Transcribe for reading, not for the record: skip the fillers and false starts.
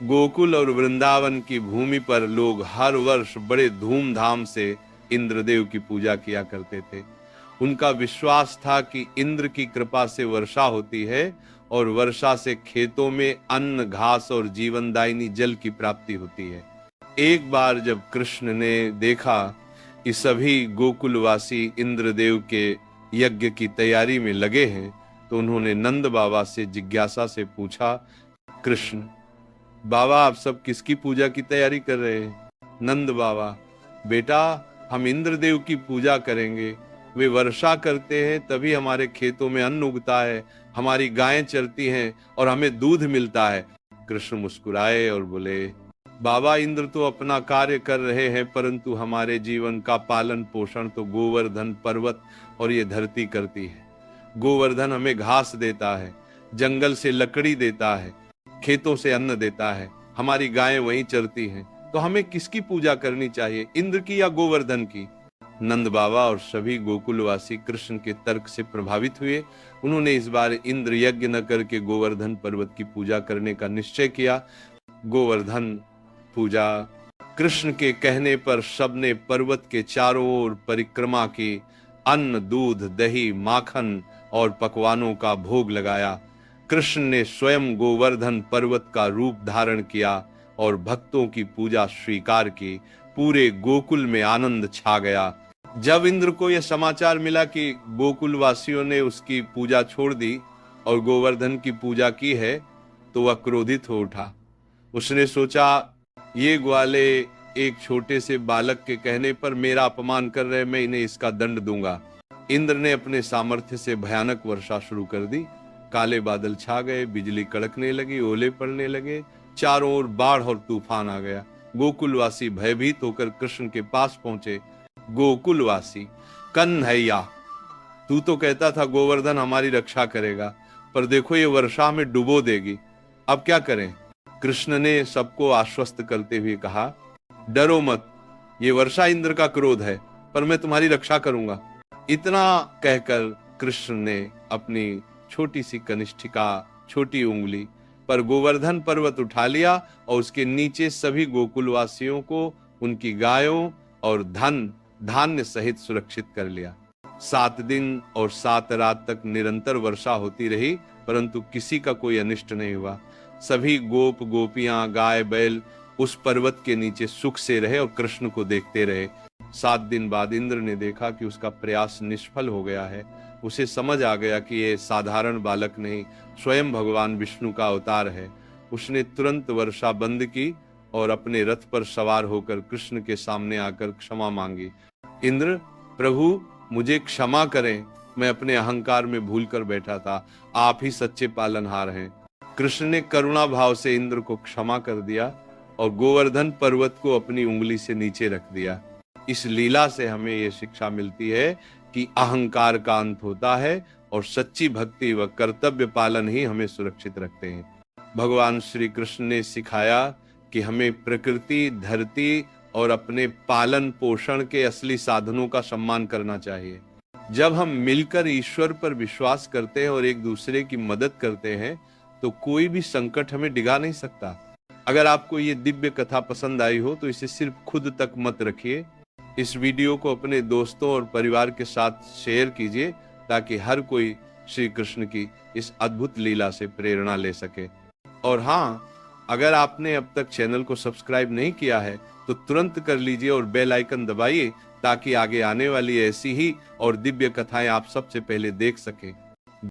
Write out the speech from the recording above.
गोकुल और वृंदावन की भूमि पर लोग हर वर्ष बड़े धूमधाम से इंद्रदेव की पूजा किया करते थे। उनका विश्वास था कि इंद्र की कृपा से वर्षा होती है और वर्षा से खेतों में अन्न, घास और जीवनदायिनी जल की प्राप्ति होती है। एक बार जब कृष्ण ने देखा कि सभी गोकुलवासी इंद्रदेव के यज्ञ की तैयारी में लगे हैं, तो उन्होंने नंद बाबा से जिज्ञासा से पूछा, कृष्ण बाबा, आप सब किसकी पूजा की तैयारी कर रहे हैं? नंद बाबा, बेटा, हम इंद्रदेव की पूजा करेंगे। वे वर्षा करते हैं तभी हमारे खेतों में अन्न उगता है, हमारी गायें चरती हैं और हमें दूध मिलता है। कृष्ण मुस्कुराए और बोले, बाबा, इंद्र तो अपना कार्य कर रहे हैं, परंतु हमारे जीवन का पालन पोषण तो गोवर्धन पर्वत और ये धरती करती है। गोवर्धन हमें घास देता है, जंगल से लकड़ी देता है, खेतों से अन्न देता है, हमारी गायें वहीं चरती हैं। तो हमें किसकी पूजा करनी चाहिए, इंद्र की या गोवर्धन की? नंद बाबा और सभी गोकुलवासी कृष्ण के तर्क से प्रभावित हुए। उन्होंने इस बार इंद्र यज्ञ न करके गोवर्धन पर्वत की पूजा करने का निश्चय किया। गोवर्धन पूजा। कृष्ण के कहने पर सबने पर्वत के चारों ओर परिक्रमा की, अन्न, दूध, दही, माखन और पकवानों का भोग लगाया। कृष्ण ने स्वयं गोवर्धन पर्वत का रूप धारण किया और भक्तों की पूजा स्वीकार की। पूरे गोकुल में आनंद छा गया। जब इंद्र को यह समाचार मिला कि गोकुल वासियों ने उसकी पूजा छोड़ दी और गोवर्धन की पूजा की है, तो वह क्रोधित हो उठा। उसने सोचा, ये ग्वाले एक छोटे से बालक के कहने पर मेरा अपमान कर रहे, मैं इन्हें इसका दंड दूंगा। इंद्र ने अपने सामर्थ्य से भयानक वर्षा शुरू कर दी। काले बादल छा गए, बिजली कड़कने लगी, ओले पड़ने लगे, चारों ओर बाढ़ और तूफान आ गया। गोकुलवासी भयभीत होकर कृष्ण के पास पहुंचे। गोकुलवासी, कन्हैया, तू तो कहता था गोवर्धन हमारी रक्षा करेगा, पर देखो ये वर्षा में डुबो देगी, अब क्या करें? कृष्ण ने सबको आश्वस्त करते हुए कहा, डरो मत, ये वर्षा इंद्र का क्रोध है, पर मैं तुम्हारी रक्षा करूंगा। इतना कहकर कृष्ण ने अपनी छोटी सी कनिष्ठिका, छोटी उंगली पर गोवर्धन पर्वत उठा लिया और उसके नीचे सभी गोकुलवासियों को उनकी गायों और धान्य सहित सुरक्षित कर लिया। 7 दिन और 7 रात तक निरंतर वर्षा होती रही, परंतु किसी का कोई अनिष्ट नहीं हुआ। सभी गोप गोपियां, गाय बैल उस पर्वत के नीचे सुख से रहे और कृष्ण को देखते रहे। 7 दिन बाद इंद्र ने देखा कि उसका प्रयास निष्फल हो गया है। उसे समझ आ गया कि ये साधारण बालक नहीं, स्वयं भगवान विष्णु का अवतार है। उसने तुरंत वर्षा बंद की और अपने रथ पर सवार होकर कृष्ण के सामने आकर क्षमा मांगी। इंद्र, प्रभु, मुझे क्षमा करें, मैं अपने अहंकार में भूल कर बैठा था, आप ही सच्चे पालनहार हैं। कृष्ण ने करुणा भाव से इंद्र को क्षमा कर दिया और गोवर्धन पर्वत को अपनी उंगली से नीचे रख दिया। इस लीला से हमें यह शिक्षा मिलती है कि अहंकार का अंत होता है और सच्ची भक्ति व कर्तव्य पालन ही हमें सुरक्षित रखते हैं। भगवान श्री कृष्ण ने सिखाया कि हमें प्रकृति, धरती और अपने पालन पोषण के असली साधनों का सम्मान करना चाहिए। जब हम मिलकर ईश्वर पर विश्वास करते हैं और एक दूसरे की मदद करते हैं, तो कोई भी संकट हमें डिगा नहीं सकता। अगर आपको ये दिव्य कथा पसंद आई हो तो इसे सिर्फ खुद तक मत रखिए। इस वीडियो को अपने दोस्तों और परिवार के साथ शेयर कीजिए, ताकि हर कोई श्री कृष्ण की इस अद्भुत लीला से प्रेरणा ले सके। और हाँ, अगर आपने अब तक चैनल को सब्सक्राइब नहीं किया है तो तुरंत कर लीजिए और बेल आइकन दबाइए, ताकि आगे आने वाली ऐसी ही और दिव्य कथाएं आप सबसे पहले देख सकें।